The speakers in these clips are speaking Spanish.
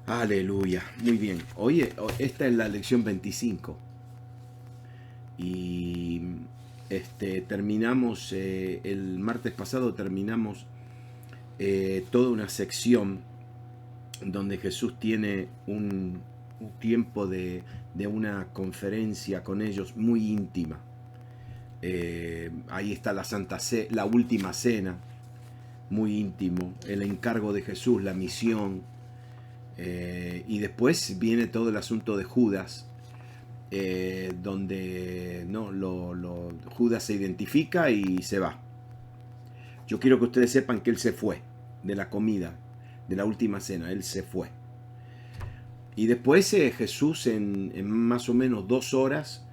Aleluya, muy bien. Oye, esta es la lección 25 y terminamos, el martes pasado terminamos toda una sección donde Jesús tiene un tiempo de una conferencia con ellos muy íntima. Ahí está la la última cena, muy íntimo, el encargo de Jesús, la misión. Y después viene todo el asunto de Judas, donde no, Judas se identifica y se va. Yo quiero que ustedes sepan que él se fue de la comida, de la última cena, él se fue. Y después Jesús en más o menos 2 horas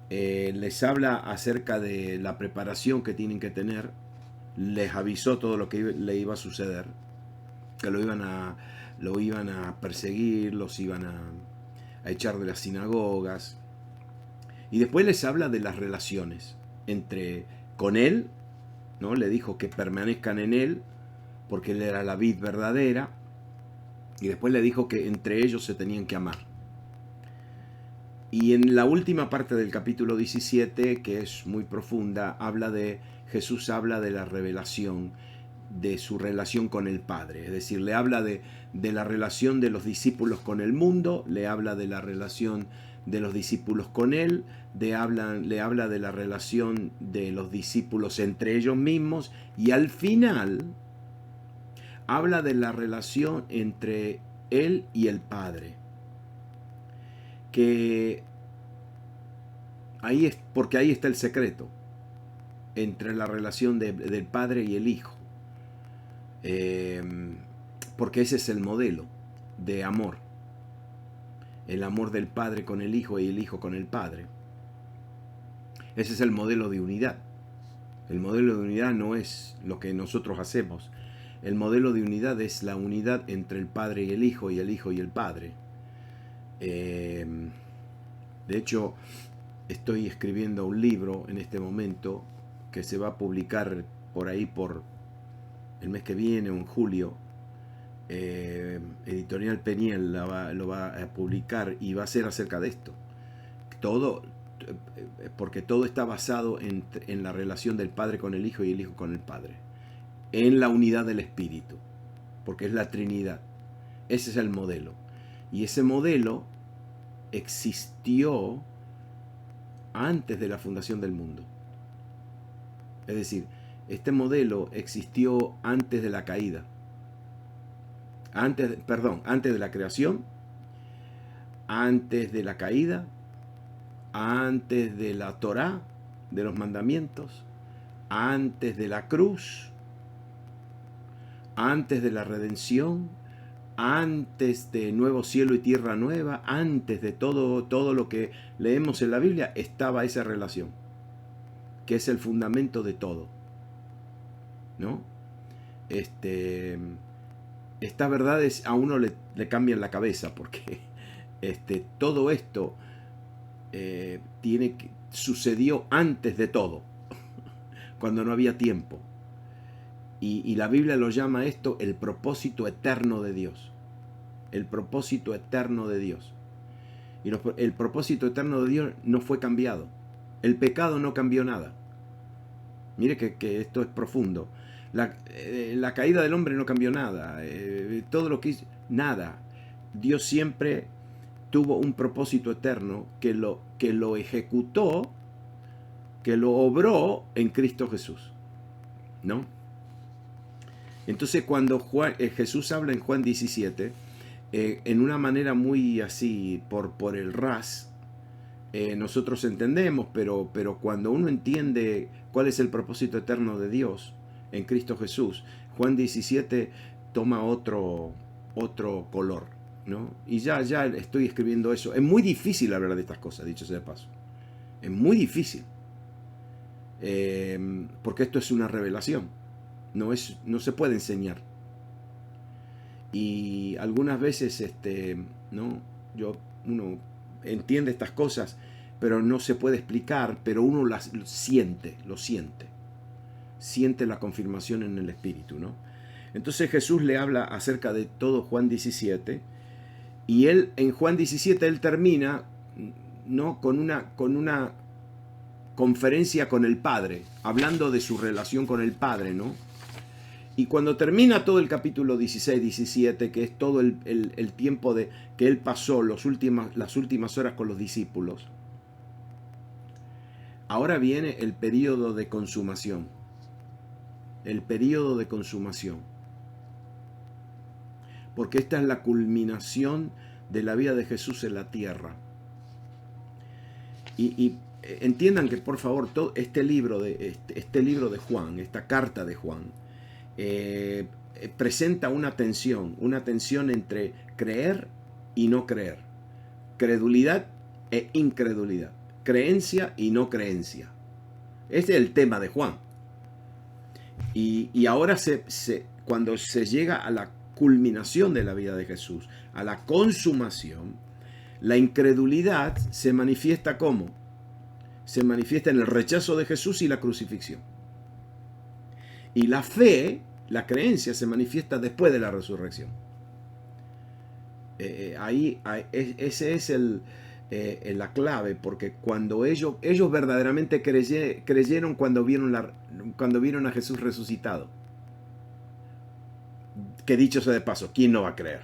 les habla acerca de la preparación que tienen que tener, les avisó todo lo que le iba a suceder, que lo iban a perseguir, los iban a echar de las sinagogas. Y después les habla de las relaciones con él, ¿no? Le dijo que permanezcan en él, porque él era la vid verdadera. Y después le dijo que entre ellos se tenían que amar. Y en la última parte del capítulo 17, que es muy profunda, Jesús habla de la revelación, de su relación con el Padre. Es decir, le habla de la relación de los discípulos con el mundo, le habla de la relación de los discípulos con él, le habla de la relación de los discípulos entre ellos mismos, y al final habla de la relación entre él y el Padre. Porque ahí está el secreto entre la relación del Padre y el Hijo. Porque ese es el modelo de amor. El amor del Padre con el Hijo y el Hijo con el Padre. Ese es el modelo de unidad. El modelo de unidad no es lo que nosotros hacemos. El modelo de unidad es la unidad entre el Padre y el Hijo y el Padre. De hecho, estoy escribiendo un libro en este momento que se va a publicar por ahí por el mes que viene o en julio. Editorial Peniel lo va a publicar y va a ser acerca de esto. Porque todo está basado en la relación del Padre con el Hijo y el Hijo con el Padre. En la unidad del Espíritu. Porque es la Trinidad. Ese es el modelo. Y ese modelo existió antes de la fundación del mundo. Es decir, este modelo existió antes de la caída. Antes de la creación, antes de la caída, antes de la Torá, de los mandamientos, antes de la cruz, antes de la redención, antes de nuevo cielo y tierra nueva, antes de todo lo que leemos en la Biblia, estaba esa relación, que es el fundamento de todo, ¿no? Estas verdades a uno le cambian la cabeza, porque todo esto sucedió antes de todo, cuando no había tiempo. Y la Biblia lo llama esto el propósito eterno de Dios. El propósito eterno de Dios. Y el propósito eterno de Dios no fue cambiado. El pecado no cambió nada. Mire que esto es profundo. La caída del hombre no cambió nada. Todo lo que hizo, nada. Dios siempre tuvo un propósito eterno que lo ejecutó, que lo obró en Cristo Jesús, ¿no? Entonces cuando Jesús habla en Juan 17, en una manera muy así, por el ras, nosotros entendemos, pero cuando uno entiende cuál es el propósito eterno de Dios en Cristo Jesús, Juan 17 toma otro color, ¿no? Y ya estoy escribiendo eso. Es muy difícil hablar de estas cosas, dicho sea de paso. Es muy difícil. Porque esto es una revelación. No se puede enseñar. Y algunas veces, ¿no? Uno entiende estas cosas, pero no se puede explicar, pero uno lo siente. Siente la confirmación en el Espíritu, ¿no? Entonces Jesús le habla acerca de todo Juan 17 Y él, en Juan 17, él termina, ¿no?, con una conferencia con el Padre, hablando de su relación con el Padre, ¿no? Y cuando termina todo el capítulo 16, 17, que es todo el tiempo que él pasó, las últimas horas con los discípulos, ahora viene el periodo de consumación. El periodo de consumación. Porque esta es la culminación de la vida de Jesús en la tierra. Y entiendan que, por favor, todo este libro de Juan, esta carta de Juan, presenta una tensión entre creer y no creer, credulidad e incredulidad, creencia y no creencia. Este es el tema de Juan. Y ahora cuando se llega a la culminación de la vida de Jesús, a la consumación, la incredulidad se manifiesta ¿cómo? Se manifiesta en el rechazo de Jesús y la crucifixión. Y la fe, la creencia, se manifiesta después de la resurrección. Ese es la clave, porque cuando ellos verdaderamente creyeron cuando vieron a Jesús resucitado. Que dicho sea de paso, ¿quién no va a creer?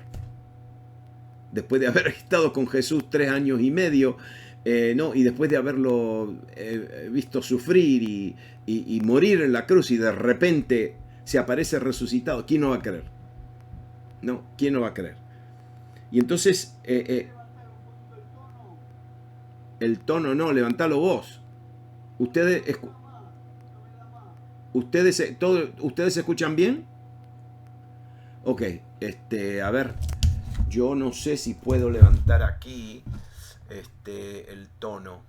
Después de haber estado con Jesús 3 años y medio, ¿no? Y después de haberlo visto sufrir y morir en la cruz, y de repente se aparece resucitado, ¿quién no va a creer? No, ¿quién no va a creer? Y entonces, el tono no, levantalo vos. ¿Ustedes se escuchan bien? Ok, a ver, yo no sé si puedo levantar aquí el tono.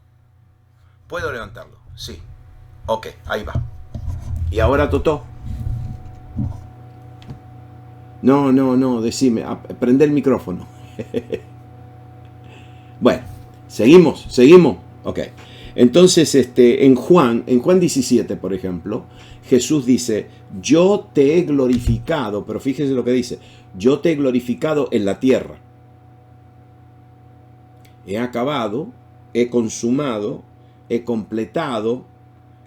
¿Puedo levantarlo? Sí. Ok, ahí va. ¿Y ahora, Totó? No, decime, prende el micrófono. Bueno, seguimos. Ok. Entonces, en Juan 17, por ejemplo, Jesús dice, yo te he glorificado, pero fíjese lo que dice, yo te he glorificado en la tierra. He acabado, he consumado, he completado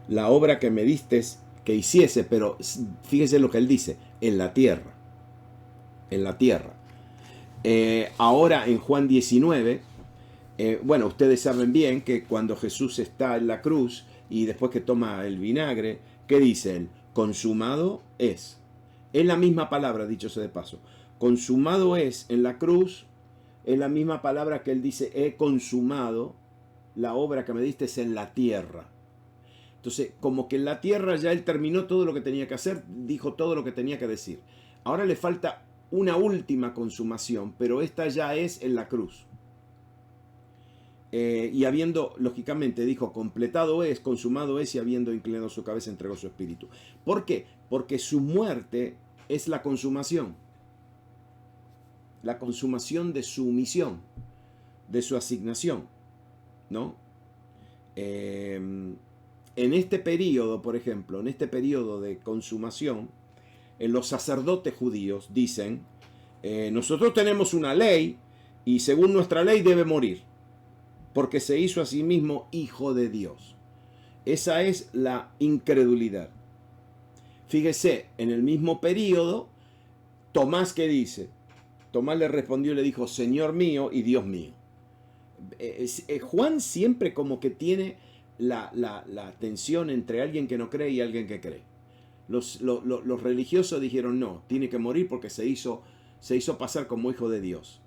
la obra que me diste que hiciese, pero fíjese lo que él dice, en la tierra. En la tierra. Ahora en Juan 19, bueno, ustedes saben bien que cuando Jesús está en la cruz y después que toma el vinagre, ¿qué dice él? Consumado es. Es la misma palabra, dicho sea de paso. Consumado es en la cruz, es la misma palabra que él dice, he consumado la obra que me diste en la tierra. Entonces, como que en la tierra ya él terminó todo lo que tenía que hacer, dijo todo lo que tenía que decir. Ahora le falta una última consumación, pero esta ya es en la cruz. Y habiendo, lógicamente, dijo, completado es, consumado es, y habiendo inclinado su cabeza, entregó su espíritu. ¿Por qué? Porque su muerte es la consumación de su misión, de su asignación, ¿no? En este periodo, por ejemplo, en este periodo de consumación, los sacerdotes judíos dicen, nosotros tenemos una ley y según nuestra ley debe morir, porque se hizo a sí mismo hijo de Dios. Esa es la incredulidad. Fíjese, en el mismo periodo, Tomás, ¿qué dice? Tomás le respondió y le dijo, Señor mío y Dios mío. Juan siempre como que tiene la tensión entre alguien que no cree y alguien que cree. Los religiosos dijeron, no, tiene que morir porque se hizo pasar como hijo de Dios.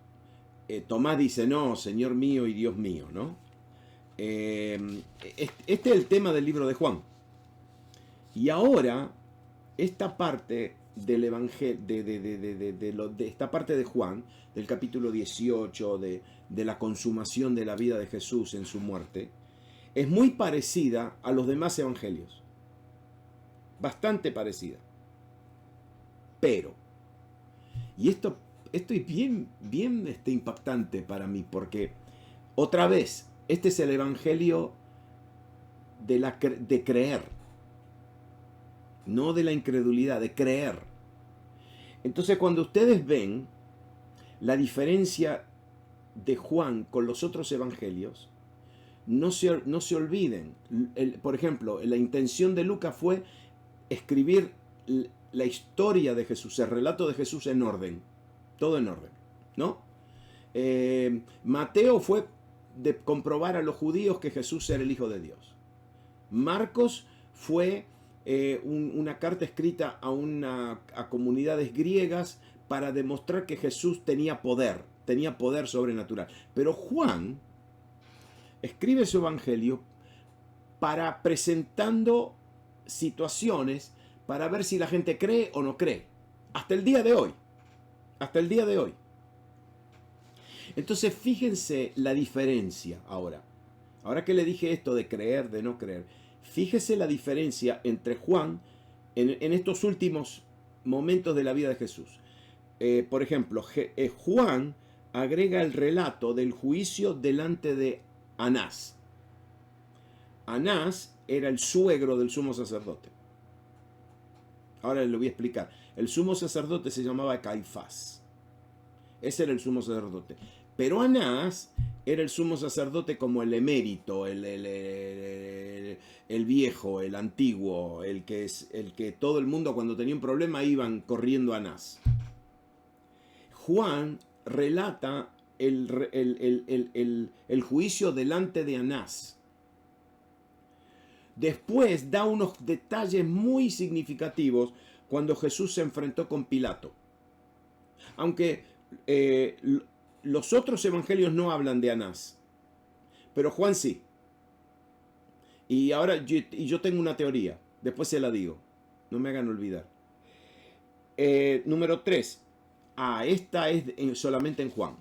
Tomás dice, no, Señor mío y Dios mío, ¿no? Este es el tema del libro de Juan. Y ahora, esta parte del evangelio, de esta parte de Juan, del capítulo 18, de la consumación de la vida de Jesús en su muerte, es muy parecida a los demás evangelios. Bastante parecida. Pero, y esto es bien impactante para mí, porque otra vez, este es el evangelio de creer, no de la incredulidad, de creer. Entonces, cuando ustedes ven la diferencia de Juan con los otros evangelios, no se olviden. Por ejemplo, la intención de Lucas fue escribir la historia de Jesús, el relato de Jesús en orden, todo en orden, ¿no? Mateo fue de comprobar a los judíos que Jesús era el Hijo de Dios. Marcos fue una carta escrita a comunidades griegas para demostrar que Jesús tenía poder sobrenatural. Pero Juan escribe su evangelio para presentando situaciones para ver si la gente cree o no cree. Hasta el día de hoy. Hasta el día de hoy. Entonces fíjense la diferencia ahora. Ahora que le dije esto de creer, de no creer. Fíjese la diferencia entre Juan en estos últimos momentos de la vida de Jesús. Por ejemplo, Juan agrega el relato del juicio delante de Anás. Anás era el suegro del sumo sacerdote. Ahora le voy a explicar. El sumo sacerdote se llamaba Caifás. Ese era el sumo sacerdote. Pero Anás era el sumo sacerdote como el emérito, el viejo, el antiguo, el que todo el mundo cuando tenía un problema iban corriendo a Anás. Juan relata el juicio delante de Anás. Después da unos detalles muy significativos cuando Jesús se enfrentó con Pilato. Aunque los otros evangelios no hablan de Anás, pero Juan sí. Y ahora yo tengo una teoría, después se la digo, no me hagan olvidar. Número 3. Esta es solamente en Juan.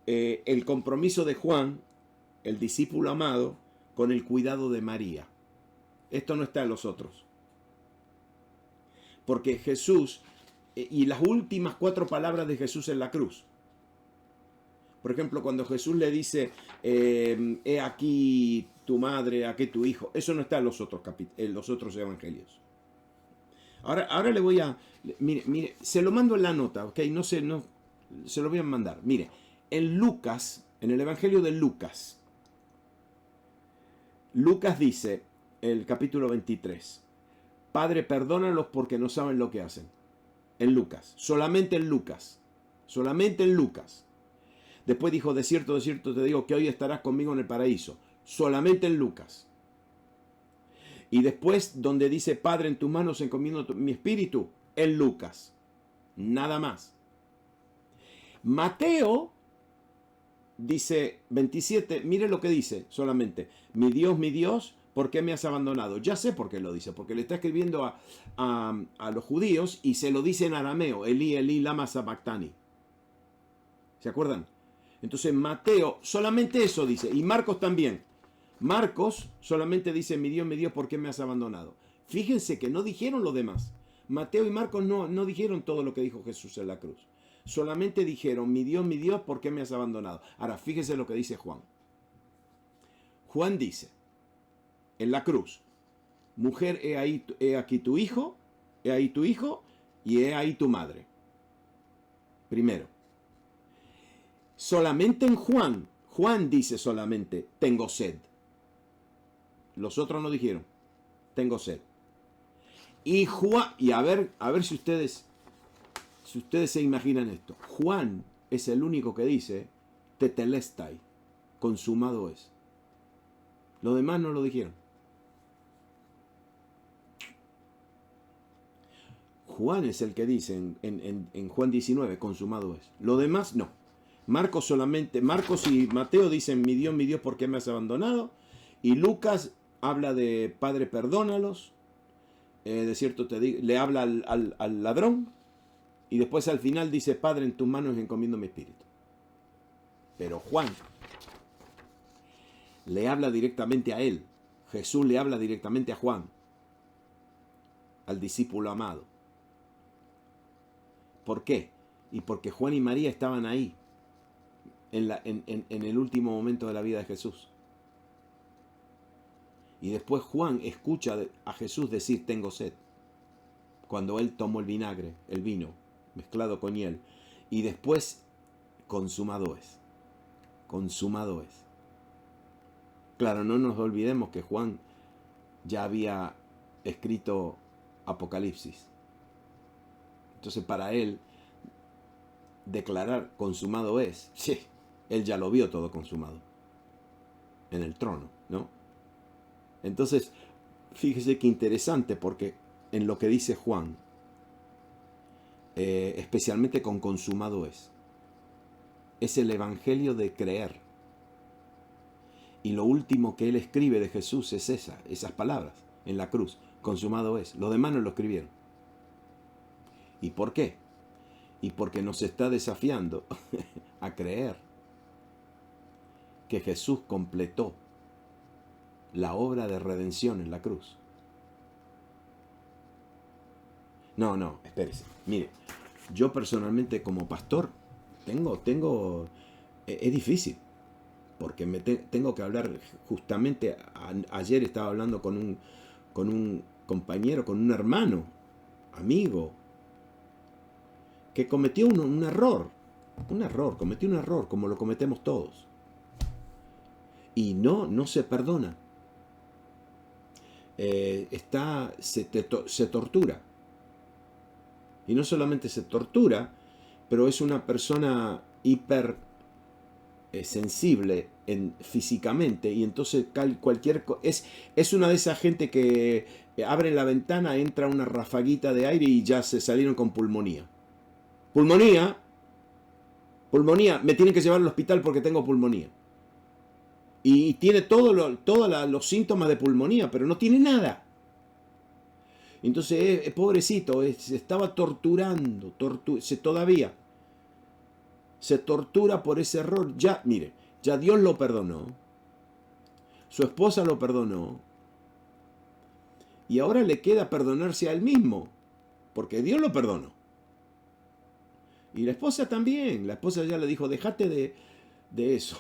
El compromiso de Juan, el discípulo amado, con el cuidado de María. Esto no está en los otros. Porque Jesús, y las últimas 4 palabras de Jesús en la cruz. Por ejemplo, cuando Jesús le dice, he aquí tu madre, aquí tu hijo. Eso no está en los otros evangelios. Ahora le voy a... Mire, se lo mando en la nota, ¿ok? No, se lo voy a mandar. Mire, en Lucas, en el evangelio de Lucas, Lucas dice, el capítulo 23, Padre, perdónalos porque no saben lo que hacen. En Lucas, solamente en Lucas, solamente en Lucas. Después dijo, de cierto te digo que hoy estarás conmigo en el paraíso. Solamente en Lucas. Y después, donde dice, Padre, en tus manos encomiendo mi espíritu, en Lucas. Nada más. Mateo dice 27, mire lo que dice solamente. Mi Dios, ¿por qué me has abandonado? Ya sé por qué lo dice, porque le está escribiendo a los judíos y se lo dice en arameo. Elí, Elí, lama sabactani. ¿Se acuerdan? Entonces Mateo solamente eso dice, y Marcos también. Marcos solamente dice, mi Dios, ¿por qué me has abandonado? Fíjense que no dijeron lo demás. Mateo y Marcos no dijeron todo lo que dijo Jesús en la cruz. Solamente dijeron, mi Dios, ¿por qué me has abandonado? Ahora, fíjense lo que dice Juan. Juan dice, en la cruz, mujer, he aquí tu hijo, he ahí tu hijo, y he ahí tu madre. Primero. Solamente en Juan dice solamente, tengo sed. Los otros no dijeron, tengo sed. Y Juan, y a ver si ustedes se imaginan esto. Juan es el único que dice, tetelestai, consumado es. Los demás no lo dijeron. Juan es el que dice en Juan 19, consumado es. Los demás no. Marcos y Mateo dicen, mi Dios, ¿por qué me has abandonado? Y Lucas habla de, Padre, perdónalos. De cierto te digo, le habla al ladrón. Y después al final dice, Padre, en tus manos encomiendo mi espíritu. Pero Juan le habla directamente a él. Jesús le habla directamente a Juan, al discípulo amado. ¿Por qué? Y porque Juan y María estaban ahí, en el último momento de la vida de Jesús. Y después Juan escucha a Jesús decir, tengo sed, cuando él tomó el vino mezclado con hiel. Y después consumado es. Consumado es. Claro, no nos olvidemos que Juan ya había escrito Apocalipsis. Entonces para él declarar consumado es, sí, él ya lo vio todo consumado en el trono, ¿no? Entonces, fíjese qué interesante, porque en lo que dice Juan, especialmente con consumado es el evangelio de creer. Y lo último que él escribe de Jesús es esas palabras en la cruz, consumado es. Los demás no lo escribieron. ¿Y por qué? Y porque nos está desafiando a creer que Jesús completó la obra de redención en la cruz. No, espérese. Mire, yo personalmente como pastor es difícil, porque tengo que hablar justamente, ayer estaba hablando con un compañero, con un hermano, amigo, que cometió un error, cometió un error, como lo cometemos todos. Y no se perdona. Se tortura. Y no solamente se tortura, pero es una persona hiper sensible físicamente, y entonces es una de esas gente que abre la ventana, entra una rafaguita de aire y ya se salieron con pulmonía. Pulmonía, me tienen que llevar al hospital porque tengo pulmonía. Y tiene todos los síntomas de pulmonía, pero no tiene nada. Entonces, pobrecito, se estaba torturando, todavía se tortura por ese error. Ya, mire, ya Dios lo perdonó, su esposa lo perdonó, y ahora le queda perdonarse a él mismo, porque Dios lo perdonó. Y la esposa también, la esposa ya le dijo, déjate de eso.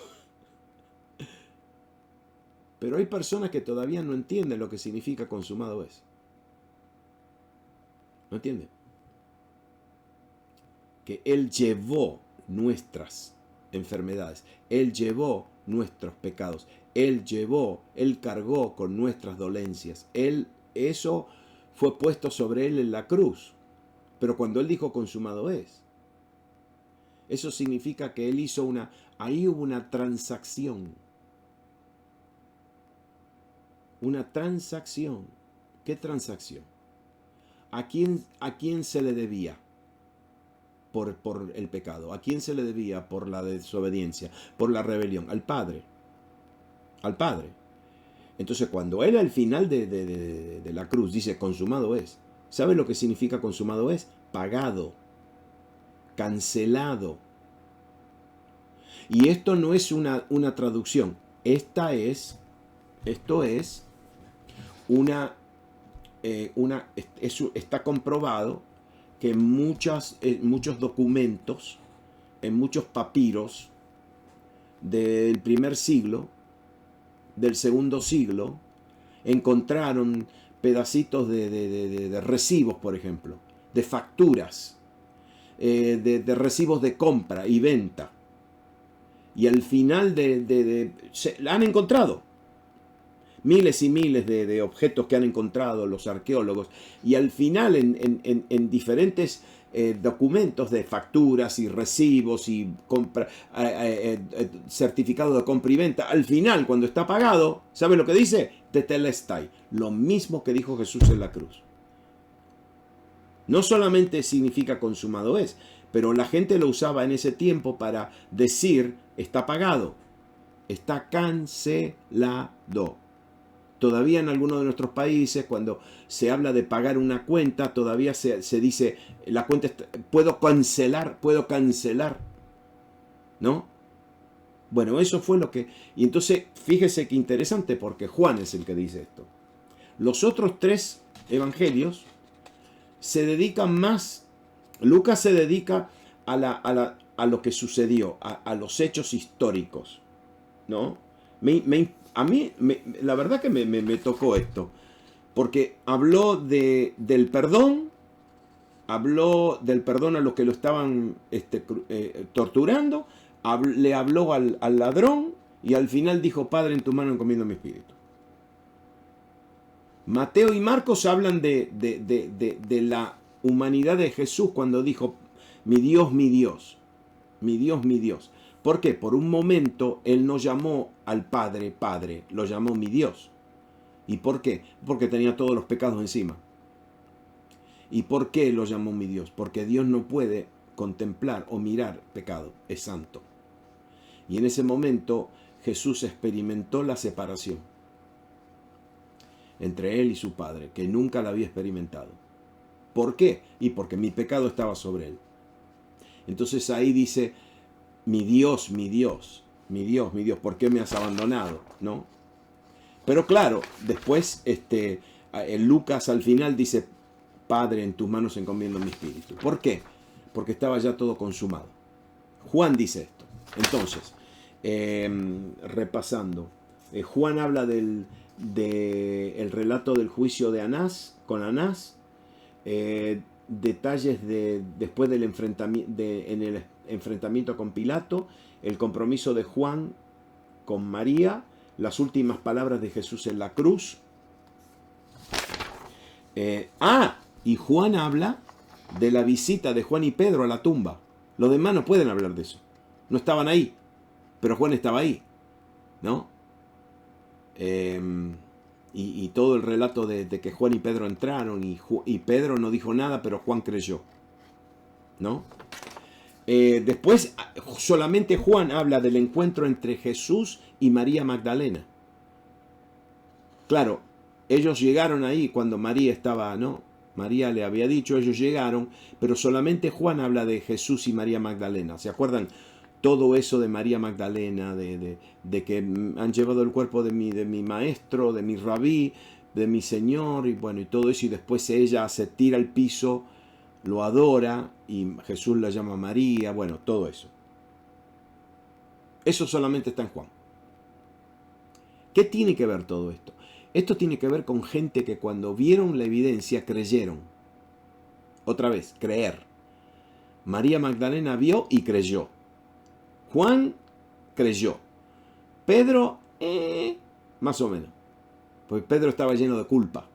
Pero hay personas que todavía no entienden lo que significa consumado es. ¿No entienden? Que Él llevó nuestras enfermedades, Él llevó nuestros pecados, Él cargó con nuestras dolencias, eso fue puesto sobre Él en la cruz. Pero cuando Él dijo consumado es, eso significa que Él hizo ahí hubo una transacción. Una transacción. ¿Qué transacción? ¿A quién se le debía por el pecado? ¿A quién se le debía por la desobediencia, por la rebelión? Al Padre. Al Padre. Entonces, cuando Él al final de la cruz dice consumado es, ¿sabe lo que significa consumado es? Pagado. Cancelado. Y esto no es una traducción. Esto es está comprobado que en muchos documentos, en muchos papiros del primer siglo, del segundo siglo, encontraron pedacitos de recibos, por ejemplo, de facturas, de recibos de compra y venta. Y al final la han encontrado. Miles y miles de objetos que han encontrado los arqueólogos, y al final en diferentes documentos de facturas y recibos y certificado de compra y venta, al final cuando está pagado, ¿sabe lo que dice? Tetelestai, lo mismo que dijo Jesús en la cruz. No solamente significa consumado es, pero la gente lo usaba en ese tiempo para decir está pagado, está cancelado. Todavía en algunos de nuestros países, cuando se habla de pagar una cuenta, todavía se dice, la cuenta puedo cancelar, ¿no? Bueno, eso fue lo que... Y entonces, fíjese qué interesante, porque Juan es el que dice esto. Los otros tres evangelios se dedican más... Lucas se dedica a lo que sucedió, a los hechos históricos, ¿no? A mí, la verdad que me tocó esto, porque habló del perdón, habló del perdón a los que lo estaban torturando, le habló al ladrón y al final dijo, Padre, en tu mano encomiendo mi espíritu. Mateo y Marcos hablan de la humanidad de Jesús cuando dijo, mi Dios, mi Dios, mi Dios, mi Dios. ¿Por qué? Por un momento él no llamó al Padre, Padre, lo llamó mi Dios. ¿Y por qué? Porque tenía todos los pecados encima. ¿Y por qué lo llamó mi Dios? Porque Dios no puede contemplar o mirar pecado, es santo. Y en ese momento Jesús experimentó la separación entre él y su Padre, que nunca la había experimentado. ¿Por qué? Y porque mi pecado estaba sobre él. Entonces ahí dice, mi Dios, mi Dios, mi Dios, mi Dios, ¿por qué me has abandonado? ¿No? Pero claro, después Lucas al final dice, Padre, en tus manos encomiendo mi espíritu. ¿Por qué? Porque estaba ya todo consumado. Juan dice esto. Entonces, repasando, Juan habla del relato del juicio de Anás, con Anás, detalles después del en el enfrentamiento con Pilato, el compromiso de Juan con María, las últimas palabras de Jesús en la cruz. Y Juan habla de la visita de Juan y Pedro a la tumba. Los demás no pueden hablar de eso. No estaban ahí, pero Juan estaba ahí, ¿no? Y todo el relato de que Juan y Pedro entraron y Pedro no dijo nada, pero Juan creyó, ¿no? Después solamente Juan habla del encuentro entre Jesús y María Magdalena. Claro, ellos llegaron ahí cuando María estaba, ¿no? María le había dicho, ellos llegaron, pero solamente Juan habla de Jesús y María Magdalena. ¿Se acuerdan? Todo eso de María Magdalena, de que han llevado el cuerpo de mi maestro, de mi rabí, de mi Señor, y bueno, y todo eso, y después ella se tira al piso, lo adora, y Jesús la llama María, bueno, todo eso. Eso solamente está en Juan. ¿Qué tiene que ver todo esto? Esto tiene que ver con gente que cuando vieron la evidencia creyeron. Otra vez, creer. María Magdalena vio y creyó. Juan creyó. Pedro, más o menos. Pues Pedro estaba lleno de culpa.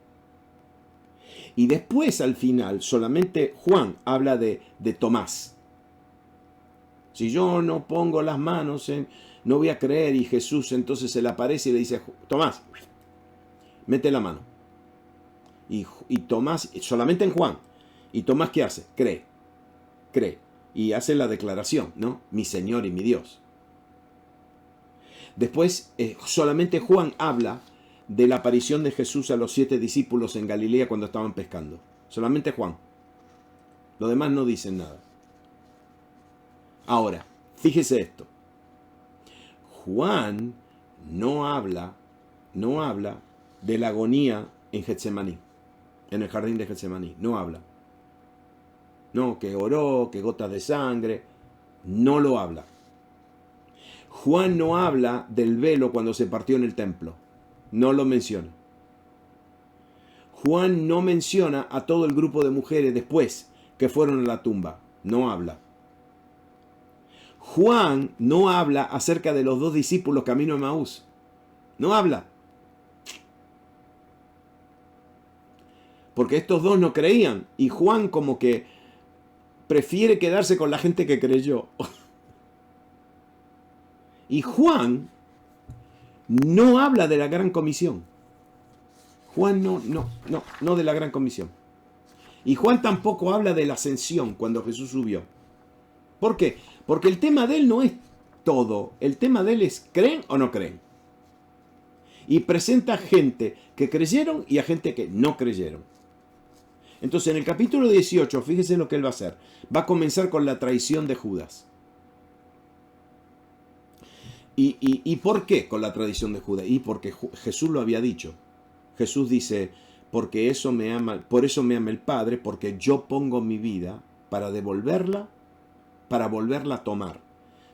Y después, al final, solamente Juan habla de Tomás. Si yo no pongo las manos, no voy a creer. Y Jesús entonces se le aparece y le dice, Tomás, mete la mano. Y Tomás, solamente en Juan. ¿Y Tomás qué hace? Cree. Cree. Y hace la declaración, ¿no? Mi Señor y mi Dios. Después, solamente Juan habla de la aparición de Jesús a los 7 discípulos en Galilea cuando estaban pescando. Solamente Juan. Los demás no dicen nada. Ahora, fíjese esto. Juan no habla de la agonía en Getsemaní, en el jardín de Getsemaní. No habla. No, que oró, que gotas de sangre. No lo habla. Juan no habla del velo cuando se partió en el templo. No lo menciona. Juan no menciona a todo el grupo de mujeres después que fueron a la tumba. No habla. Juan no habla acerca de los 2 discípulos camino a Emaús. No habla. Porque estos 2 no creían. Y Juan como que prefiere quedarse con la gente que creyó. Y Juan no habla de la gran comisión. Juan no de la gran comisión. Y Juan tampoco habla de la ascensión cuando Jesús subió. ¿Por qué? Porque el tema de él no es todo. El tema de él es ¿creen o no creen? Y presenta gente que creyeron y a gente que no creyeron. Entonces en el capítulo 18, fíjese lo que él va a hacer. Va a comenzar con la traición de Judas. ¿Y por qué con la traición de Judas? Y porque Jesús lo había dicho. Jesús dice, por eso me ama el Padre, porque yo pongo mi vida para devolverla, para volverla a tomar.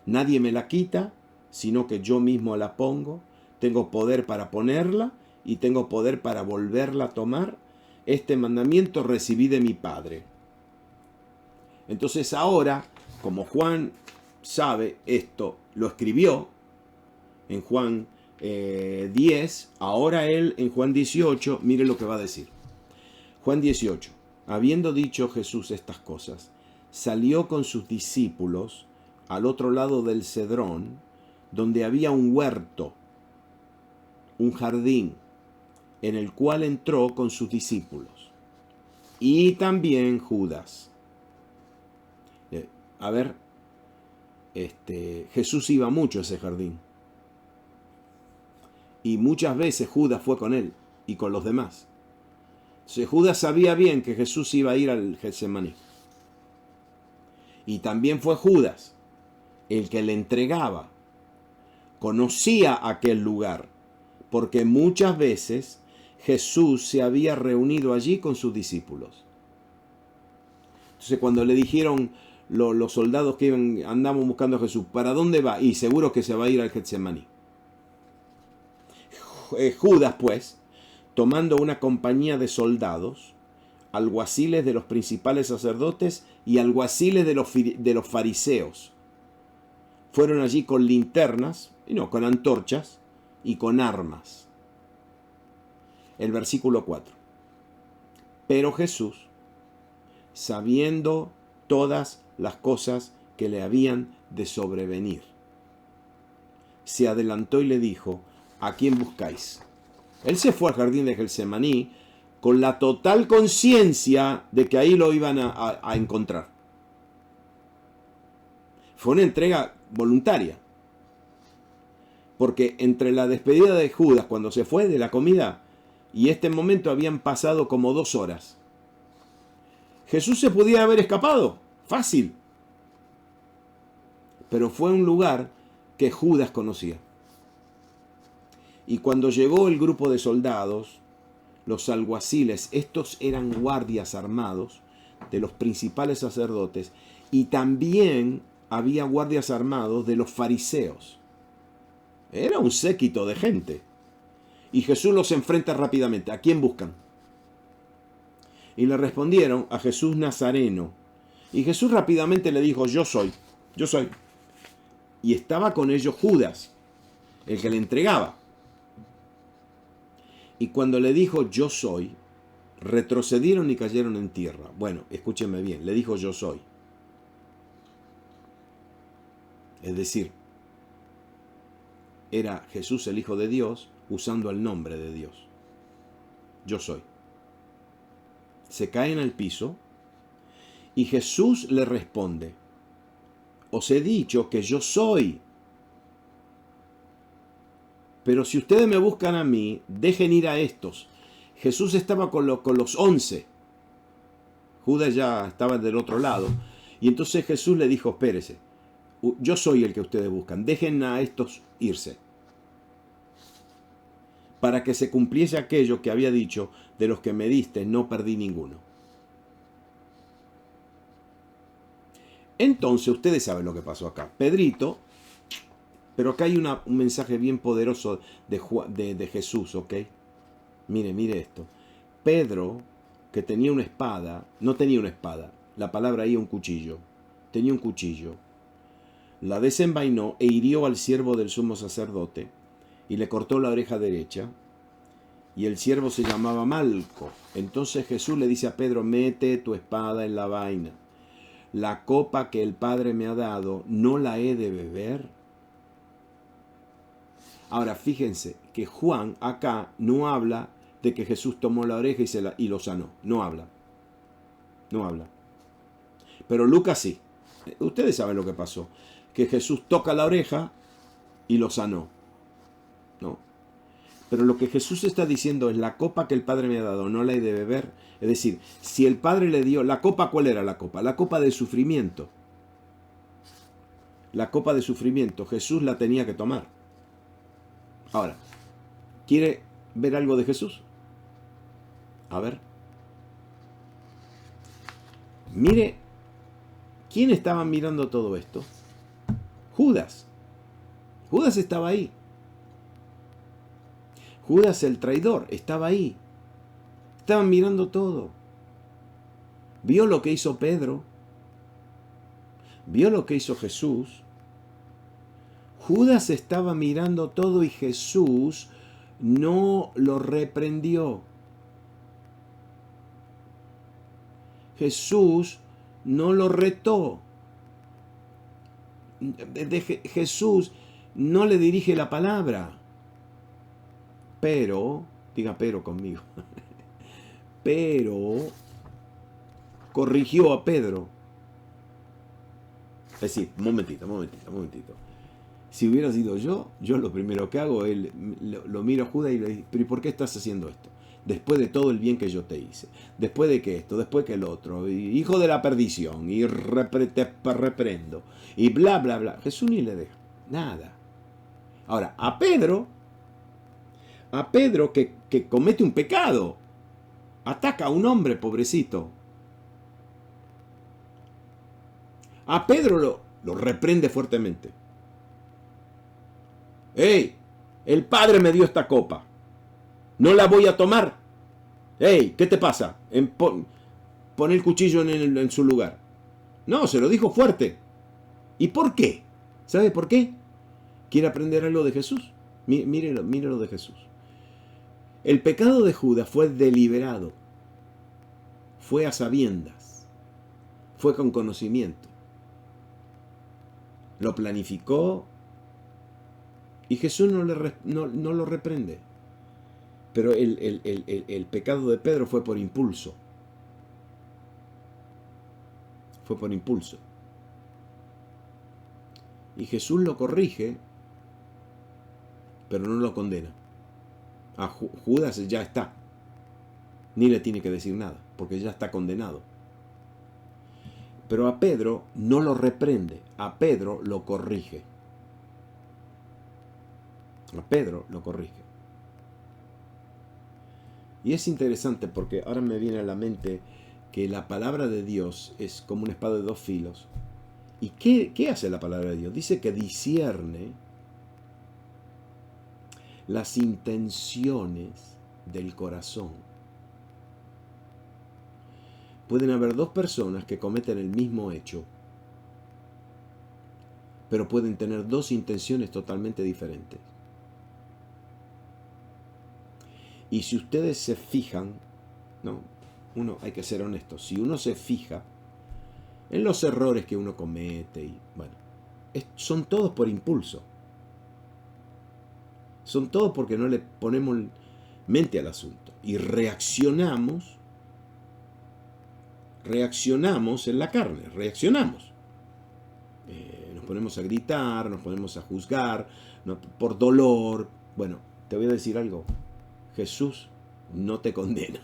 Nadie me la quita, sino que yo mismo la pongo. Tengo poder para ponerla y tengo poder para volverla a tomar. Este mandamiento recibí de mi Padre. Entonces ahora, como Juan sabe esto, lo escribió en Juan 10, ahora él en Juan 18, mire lo que va a decir. Juan 18, habiendo dicho Jesús estas cosas, salió con sus discípulos al otro lado del Cedrón, donde había un huerto, un jardín, en el cual entró con sus discípulos, y también Judas. A ver, Jesús iba mucho a ese jardín, y muchas veces Judas fue con él y con los demás. Entonces Judas sabía bien que Jesús iba a ir al Getsemaní. Y también fue Judas el que le entregaba. Conocía aquel lugar, porque muchas veces Jesús se había reunido allí con sus discípulos. Entonces cuando le dijeron los soldados que andaban buscando a Jesús, ¿para dónde va? Y seguro que se va a ir al Getsemaní. Judas, pues, tomando una compañía de soldados, alguaciles de los principales sacerdotes y alguaciles de los fariseos, fueron allí con linternas, con antorchas y con armas. El versículo 4. Pero Jesús, sabiendo todas las cosas que le habían de sobrevenir, se adelantó y le dijo: ¿a quién buscáis? Él se fue al jardín de Getsemaní con la total conciencia de que ahí lo iban a encontrar. Fue una entrega voluntaria. Porque entre la despedida de Judas cuando se fue de la comida y este momento habían pasado como 2 horas. Jesús se podía haber escapado, fácil. Pero fue un lugar que Judas conocía. Y cuando llegó el grupo de soldados, los alguaciles, estos eran guardias armados de los principales sacerdotes, y también había guardias armados de los fariseos. Era un séquito de gente. Y Jesús los enfrenta rápidamente. ¿A quién buscan? Y le respondieron: a Jesús Nazareno. Y Jesús rápidamente le dijo: yo soy. Y estaba con ellos Judas, el que le entregaba. Y cuando le dijo yo soy, retrocedieron y cayeron en tierra. Bueno, escúchenme bien, le dijo yo soy. Es decir, era Jesús el Hijo de Dios usando el nombre de Dios. Yo soy. Se caen al piso y Jesús le responde: os he dicho que yo soy. Pero si ustedes me buscan a mí, dejen ir a estos. Jesús estaba con los 11. Judas ya estaba del otro lado. Y entonces Jesús le dijo: espérese, yo soy el que ustedes buscan. Dejen a estos irse. Para que se cumpliese aquello que había dicho: de los que me diste, no perdí ninguno. Entonces, ustedes saben lo que pasó acá. Pedrito, pero acá hay un mensaje bien poderoso de Jesús, ¿ok? Mire esto. Pedro, que tenía una espada, no tenía una espada, la palabra ahí es un cuchillo, tenía un cuchillo, la desenvainó e hirió al siervo del sumo sacerdote y le cortó la oreja derecha, y el siervo se llamaba Malco. Entonces Jesús le dice a Pedro: mete tu espada en la vaina. La copa que el Padre me ha dado, ¿no la he de beber? Ahora, fíjense que Juan acá no habla de que Jesús tomó la oreja y lo sanó. No habla. Pero Lucas sí. Ustedes saben lo que pasó. Que Jesús toca la oreja y lo sanó. No. Pero lo que Jesús está diciendo es: la copa que el Padre me ha dado, no la he de beber. Es decir, si el Padre le dio la copa, ¿cuál era la copa? La copa de sufrimiento. La copa de sufrimiento, Jesús la tenía que tomar. Ahora, ¿quiere ver algo de Jesús? A ver. Mire, ¿quién estaba mirando todo esto? Judas. Judas estaba ahí. Judas el traidor estaba ahí. Estaban mirando todo. Vio lo que hizo Pedro. ¿Vio lo que hizo Jesús? Judas estaba mirando todo y Jesús no lo reprendió. Jesús no lo retó. Jesús no le dirige la palabra. Pero, diga pero conmigo, pero corrigió a Pedro. Es decir, momentito. Si hubiera sido yo lo primero que hago es lo miro a Judas y le digo, pero ¿y por qué estás haciendo esto? Después de todo el bien que yo te hice, después de que esto, después que el otro, hijo de la perdición, y te reprendo, y bla, bla, bla. Jesús ni le deja nada. Ahora, a Pedro que comete un pecado, ataca a un hombre, pobrecito. A Pedro lo reprende fuertemente. ¡Ey! El Padre me dio esta copa. ¿No la voy a tomar? ¡Ey! ¿Qué te pasa? Pon el cuchillo en su lugar. No, se lo dijo fuerte. ¿Y por qué? ¿Sabe por qué? ¿Quiere aprender algo de Jesús? Mírelo de Jesús. El pecado de Judas fue deliberado. Fue a sabiendas. Fue con conocimiento. Lo planificó. Y Jesús no lo reprende. Pero el pecado de Pedro fue por impulso. Fue por impulso. Y Jesús lo corrige, pero no lo condena. A Judas ya está. Ni le tiene que decir nada, porque ya está condenado. Pero a Pedro no lo reprende, a Pedro lo corrige. A Pedro lo corrige. Y es interesante porque ahora me viene a la mente que la palabra de Dios es como una espada de dos filos. ¿Y qué hace la palabra de Dios? Dice que discierne las intenciones del corazón. Pueden haber dos personas que cometen el mismo hecho, pero pueden tener dos intenciones totalmente diferentes. Y si ustedes se fijan, ¿no? Hay que ser honesto, si uno se fija en los errores que uno comete, y bueno, son todos por impulso. Son todos porque no le ponemos mente al asunto. Y reaccionamos en la carne, reaccionamos. Nos ponemos a gritar, nos ponemos a juzgar, por dolor. Bueno, te voy a decir algo. Jesús no te condena.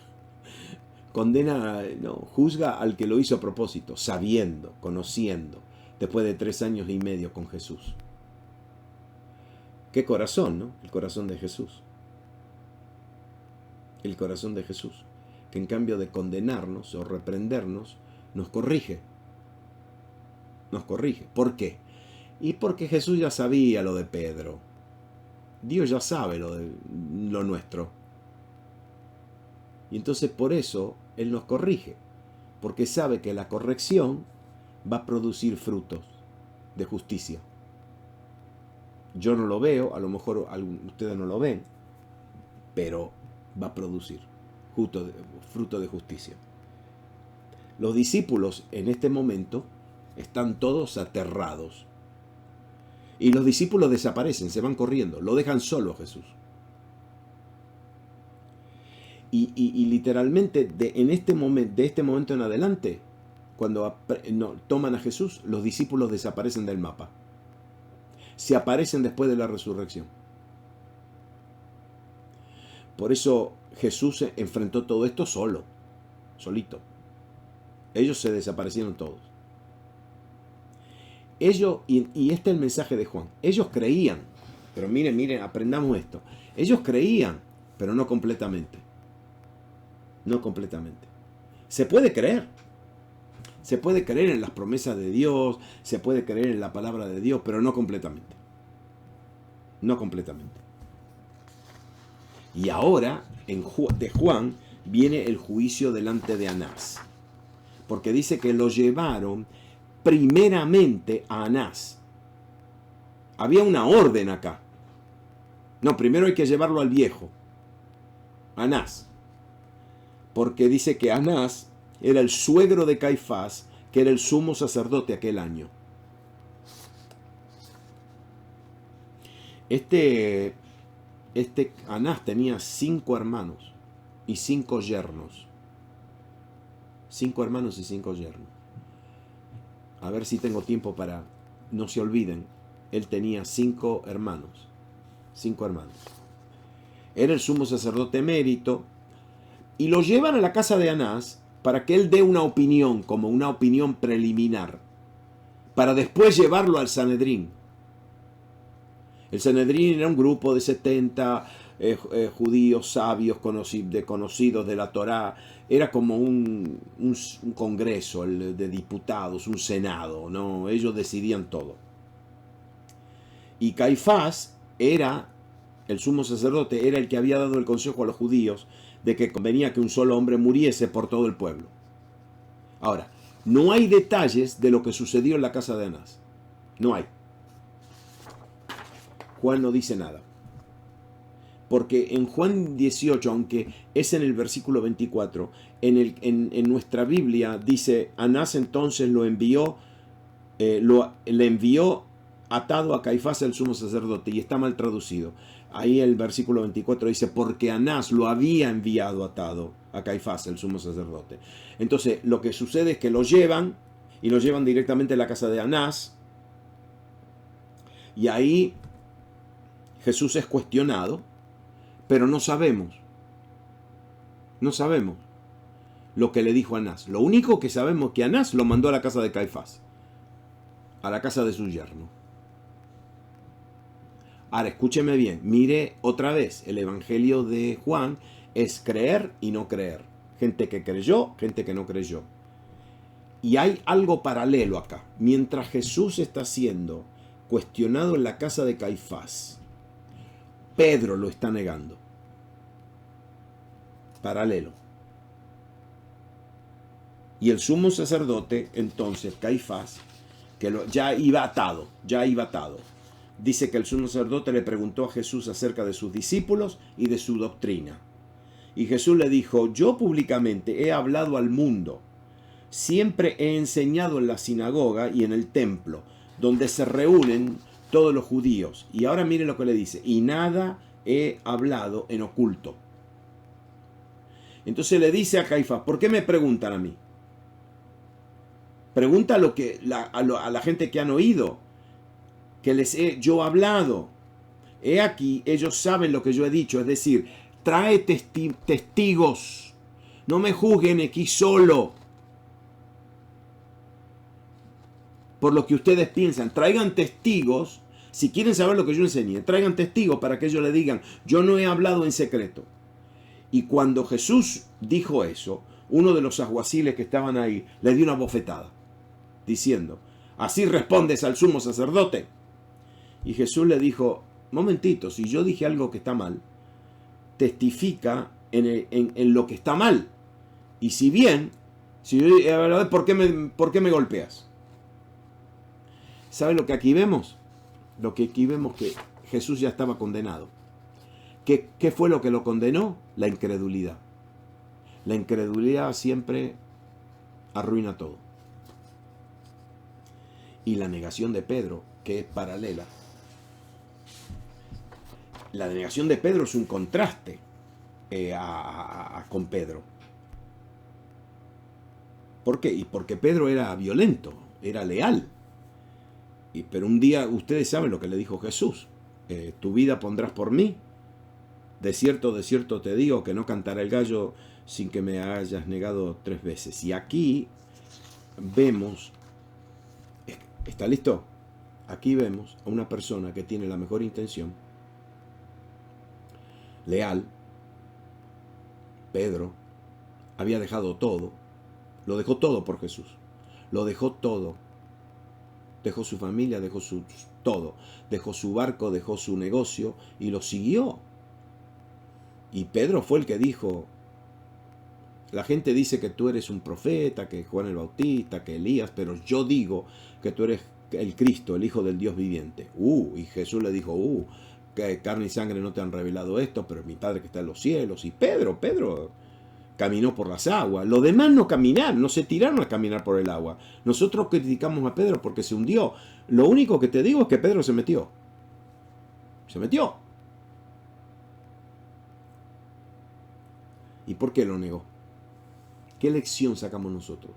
Juzga al que lo hizo a propósito, sabiendo, conociendo, después de 3 años y medio con Jesús. Qué corazón, ¿no? El corazón de Jesús. El corazón de Jesús, que en cambio de condenarnos o reprendernos, nos corrige. Nos corrige. ¿Por qué? Y porque Jesús ya sabía lo de Pedro. Dios ya sabe lo nuestro. Y entonces por eso Él nos corrige. Porque sabe que la corrección va a producir frutos de justicia. Yo no lo veo, a lo mejor ustedes no lo ven, pero va a producir fruto de justicia. Los discípulos en este momento están todos aterrados. Y los discípulos desaparecen, se van corriendo, lo dejan solo a Jesús. Y literalmente de este momento en adelante, cuando toman a Jesús, los discípulos desaparecen del mapa. Se aparecen después de la resurrección. Por eso Jesús enfrentó todo esto solito. Ellos se desaparecieron todos. Ellos, y este es el mensaje de Juan, ellos creían, pero miren, aprendamos esto. Ellos creían, pero no completamente. No completamente. Se puede creer. Se puede creer en las promesas de Dios, se puede creer en la palabra de Dios, pero no completamente. No completamente. Y ahora, de Juan, viene el juicio delante de Anás. Porque dice que lo llevaron primeramente a Anás. Había una orden acá. No, primero hay que llevarlo al viejo, Anás. Porque dice que Anás era el suegro de Caifás, que era el sumo sacerdote aquel año. Este Anás tenía 5 hermanos y 5 yernos. 5 hermanos y 5 yernos. A ver si tengo tiempo para... No se olviden, él tenía 5 hermanos. 5 hermanos. Era el sumo sacerdote emérito. Y lo llevan a la casa de Anás para que él dé una opinión, como una opinión preliminar, para después llevarlo al Sanedrín. El Sanedrín era un grupo de 70 judíos sabios conocidos de la Torá. Era como un congreso de diputados, un senado, ¿no? Ellos decidían todo. Y Caifás era, el sumo sacerdote, era el que había dado el consejo a los judíos de que convenía que un solo hombre muriese por todo el pueblo. Ahora, no hay detalles de lo que sucedió en la casa de Anás. No hay. Juan no dice nada. Porque en Juan 18, aunque es en el versículo 24, en nuestra Biblia dice, Anás entonces le envió atado a Caifás el sumo sacerdote, y está mal traducido. Ahí el versículo 24 dice, porque Anás lo había enviado atado a Caifás el sumo sacerdote. Entonces lo que sucede es que lo llevan, y lo llevan directamente a la casa de Anás, y ahí Jesús es cuestionado, pero no sabemos lo que le dijo a Anás. Lo único que sabemos es que Anás lo mandó a la casa de Caifás, a la casa de su yerno. Ahora, escúcheme bien, mire otra vez, el Evangelio de Juan es creer y no creer. Gente que creyó, gente que no creyó. Y hay algo paralelo acá. Mientras Jesús está siendo cuestionado en la casa de Caifás, Pedro lo está negando. Paralelo. Y el sumo sacerdote, entonces, Caifás, que ya iba atado. Dice que el sumo sacerdote le preguntó a Jesús acerca de sus discípulos y de su doctrina. Y Jesús le dijo, yo públicamente he hablado al mundo. Siempre he enseñado en la sinagoga y en el templo, donde se reúnen todos los judíos. Y ahora miren lo que le dice, y nada he hablado en oculto. Entonces le dice a Caifás, ¿por qué me preguntan a mí? Pregunta a la gente que han oído, que les he yo hablado. He aquí, ellos saben lo que yo he dicho, es decir, trae testigos, no me juzguen aquí solo por lo que ustedes piensan, traigan testigos, si quieren saber lo que yo enseñé, traigan testigos para que ellos le digan, yo no he hablado en secreto. Y cuando Jesús dijo eso, uno de los alguaciles que estaban ahí le dio una bofetada, diciendo, ¿así respondes al sumo sacerdote? Y Jesús le dijo, momentito, si yo dije algo que está mal, testifica en lo que está mal. Y si bien, ¿por qué me golpeas? ¿Sabe lo que aquí vemos? Lo que aquí vemos que Jesús ya estaba condenado. ¿Qué fue lo que lo condenó? La incredulidad. La incredulidad siempre arruina todo. Y la negación de Pedro, que es paralela. La negación de Pedro es un contraste con Pedro. ¿Por qué? Y porque Pedro era violento, era leal. Pero un día, ustedes saben lo que le dijo Jesús. Tu vida pondrás por mí. De cierto te digo que no cantará el gallo sin que me hayas negado 3 veces. Y aquí vemos, ¿está listo? Aquí vemos a una persona que tiene la mejor intención, leal. Pedro había dejado todo, lo dejó todo por Jesús, lo dejó todo. Dejó su familia, dejó todo, dejó su barco, dejó su negocio y lo siguió. Y Pedro fue el que dijo, La gente dice que tú eres un profeta, que Juan el Bautista, que Elías, pero yo digo que tú eres el Cristo, el Hijo del Dios viviente. Y Jesús le dijo, que carne y sangre no te han revelado esto, pero mi Padre que está en los cielos. Y Pedro caminó por las aguas. Los demás no caminaron, no se tiraron a caminar por el agua. Nosotros criticamos a Pedro porque se hundió. Lo único que te digo es que Pedro se metió. Se metió. ¿Y por qué lo negó? ¿Qué lección sacamos nosotros?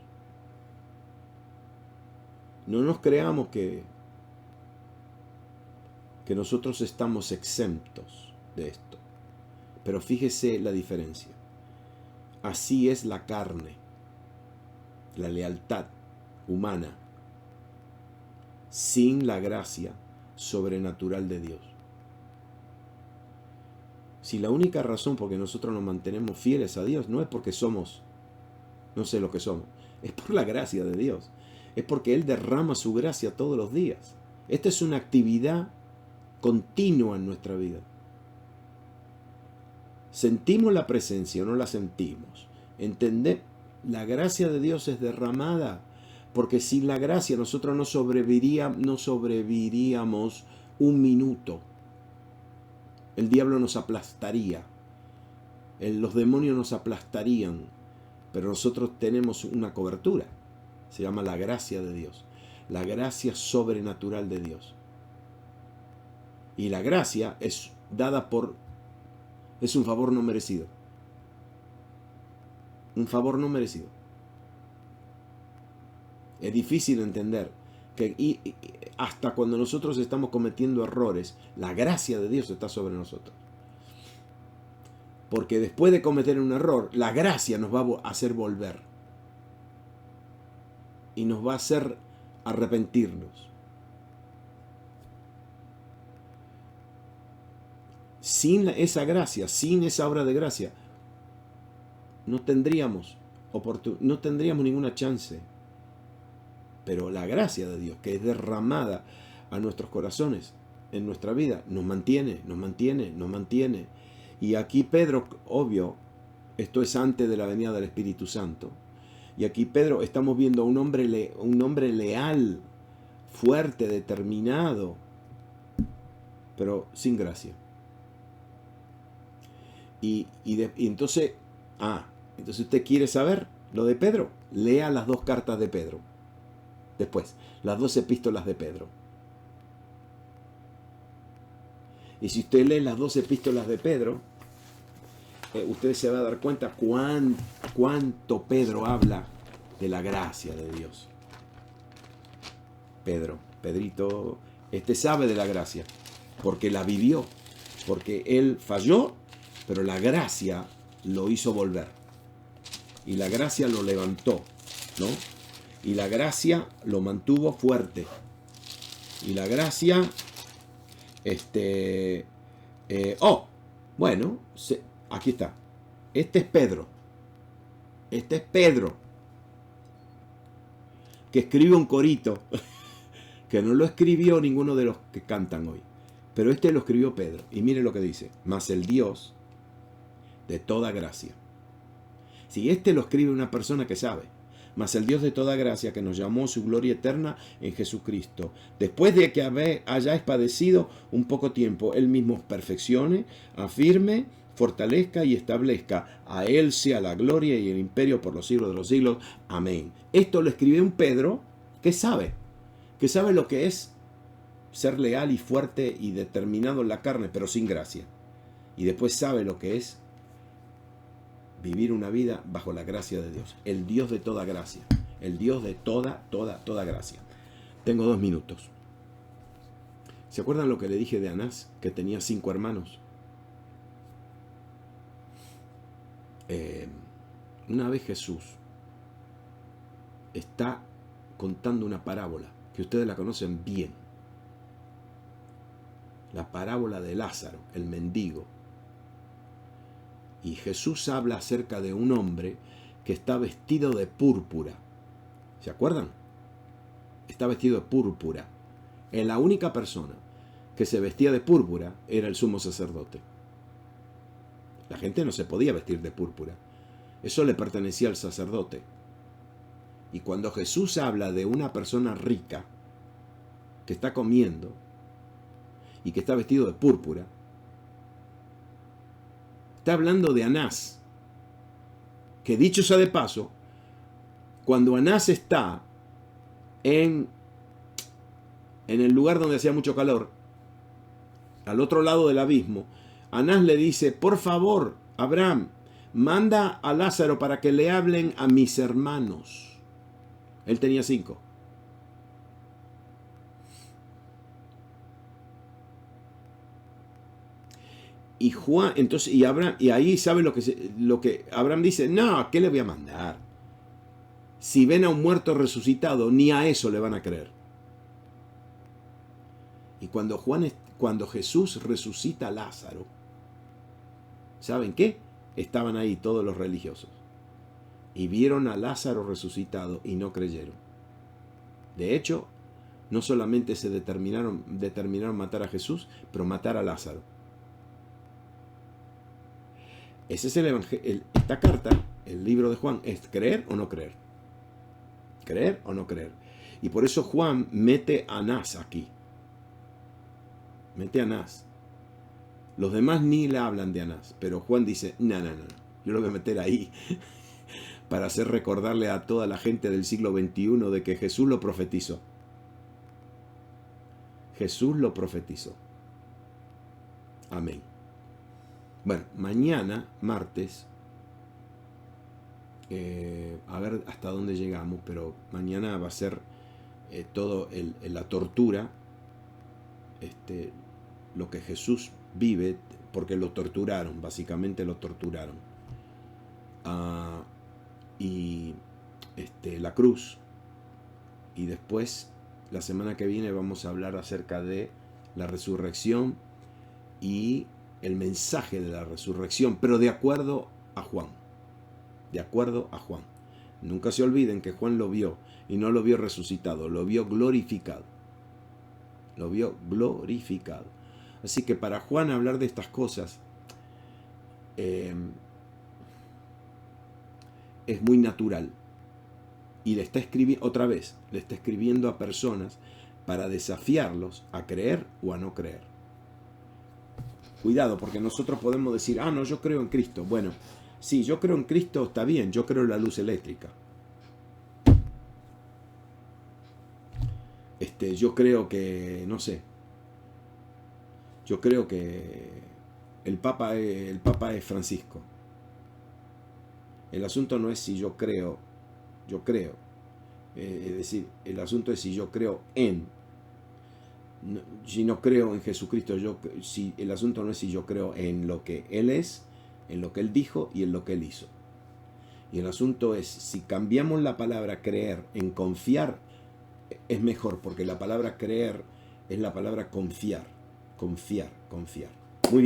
No nos creamos que nosotros estamos exentos de esto. Pero fíjese la diferencia. Así es la carne, la lealtad humana, sin la gracia sobrenatural de Dios. Si la única razón por que nosotros nos mantenemos fieles a Dios no es porque somos, no sé lo que somos, es por la gracia de Dios. Es porque Él derrama su gracia todos los días. Esta es una actividad continua en nuestra vida. ¿Sentimos la presencia o no la sentimos? ¿Entendés? La gracia de Dios es derramada, porque sin la gracia nosotros no sobreviviríamos un minuto. El diablo nos aplastaría, los demonios nos aplastarían, pero nosotros tenemos una cobertura. Se llama la gracia de Dios, la gracia sobrenatural de Dios. Y la gracia es dada es un favor no merecido. Un favor no merecido. Es difícil entender que hasta cuando nosotros estamos cometiendo errores, la gracia de Dios está sobre nosotros. Porque después de cometer un error, la gracia nos va a hacer volver. Y nos va a hacer arrepentirnos. Sin esa gracia, sin esa obra de gracia, no tendríamos ninguna chance. Pero la gracia de Dios, que es derramada a nuestros corazones, en nuestra vida, nos mantiene. Y aquí Pedro, obvio, esto es antes de la venida del Espíritu Santo. Y aquí Pedro, estamos viendo a un hombre leal, fuerte, determinado, pero sin gracia. Y entonces usted quiere saber lo de Pedro, lea las 2 cartas de Pedro. Después, las 2 epístolas de Pedro. Y si usted lee las 2 epístolas de Pedro, usted se va a dar cuenta cuánto Pedro habla de la gracia de Dios. Pedrito, sabe de la gracia, porque la vivió, porque él falló, pero la gracia lo hizo volver. Y la gracia lo levantó, ¿no? Y la gracia lo mantuvo fuerte. Y la gracia, aquí está. Este es Pedro. Que escribe un corito. Que no lo escribió ninguno de los que cantan hoy. Pero lo escribió Pedro. Y mire lo que dice. Mas el Dios de toda gracia. Si lo escribe una persona que sabe. Mas el Dios de toda gracia, que nos llamó a su gloria eterna en Jesucristo, después de que hayáis padecido un poco tiempo, Él mismo os perfeccione, afirme, fortalezca y establezca. A Él sea la gloria y el imperio por los siglos de los siglos. Amén. Esto lo escribe un Pedro que sabe lo que es ser leal y fuerte y determinado en la carne, pero sin gracia. Y después sabe lo que es vivir una vida bajo la gracia de Dios. El Dios de toda gracia. El Dios de toda gracia. Tengo 2 minutos. ¿Se acuerdan lo que le dije de Anás? Que tenía 5 hermanos. Una vez Jesús está contando una parábola que ustedes la conocen bien. La parábola de Lázaro, el mendigo. Y Jesús habla acerca de un hombre que está vestido de púrpura. ¿Se acuerdan? Está vestido de púrpura. La única persona que se vestía de púrpura era el sumo sacerdote. La gente no se podía vestir de púrpura. Eso le pertenecía al sacerdote. Y cuando Jesús habla de una persona rica que está comiendo y que está vestido de púrpura, está hablando de Anás, que dicho sea de paso, cuando Anás está en el lugar donde hacía mucho calor, al otro lado del abismo, Anás le dice, por favor, Abraham, manda a Lázaro para que le hablen a mis hermanos. Él tenía 5. Y Juan, entonces, Abraham, y ahí sabe lo que Abraham dice, no, ¿a qué le voy a mandar? Si ven a un muerto resucitado, ni a eso le van a creer. Y cuando Jesús resucita a Lázaro, ¿saben qué? Estaban ahí todos los religiosos. Y vieron a Lázaro resucitado y no creyeron. De hecho, no solamente se determinaron matar a Jesús, pero matar a Lázaro. Ese es el evangelio. Esta carta, el libro de Juan, es creer o no creer. Creer o no creer. Y por eso Juan mete a Anás aquí. Mete a Anás. Los demás ni le hablan de Anás, pero Juan dice, no, yo lo voy a meter ahí para hacer recordarle a toda la gente del siglo XXI de que Jesús lo profetizó. Jesús lo profetizó. Amén. Bueno, mañana, martes, a ver hasta dónde llegamos, pero mañana va a ser todo la tortura, lo que Jesús vive, porque lo torturaron, básicamente lo torturaron. Y la cruz. Y después, la semana que viene, vamos a hablar acerca de la resurrección y el mensaje de la resurrección, pero de acuerdo a Juan. De acuerdo a Juan. Nunca se olviden que Juan lo vio, y no lo vio resucitado, lo vio glorificado. Lo vio glorificado. Así que para Juan hablar de estas cosas es muy natural. Y le está escribiendo, otra vez, le está escribiendo a personas para desafiarlos a creer o a no creer. Cuidado, porque nosotros podemos decir, no, yo creo en Cristo. Bueno, sí, yo creo en Cristo, está bien, yo creo en la luz eléctrica. Yo creo que, no sé, yo creo que el Papa es Francisco. El asunto no es si yo creo. Es decir, el asunto es si yo creo en. Si no creo en Jesucristo, el asunto no es si yo creo en lo que Él es, en lo que Él dijo y en lo que Él hizo. Y el asunto es, si cambiamos la palabra creer en confiar, es mejor, porque la palabra creer es la palabra confiar. Confiar.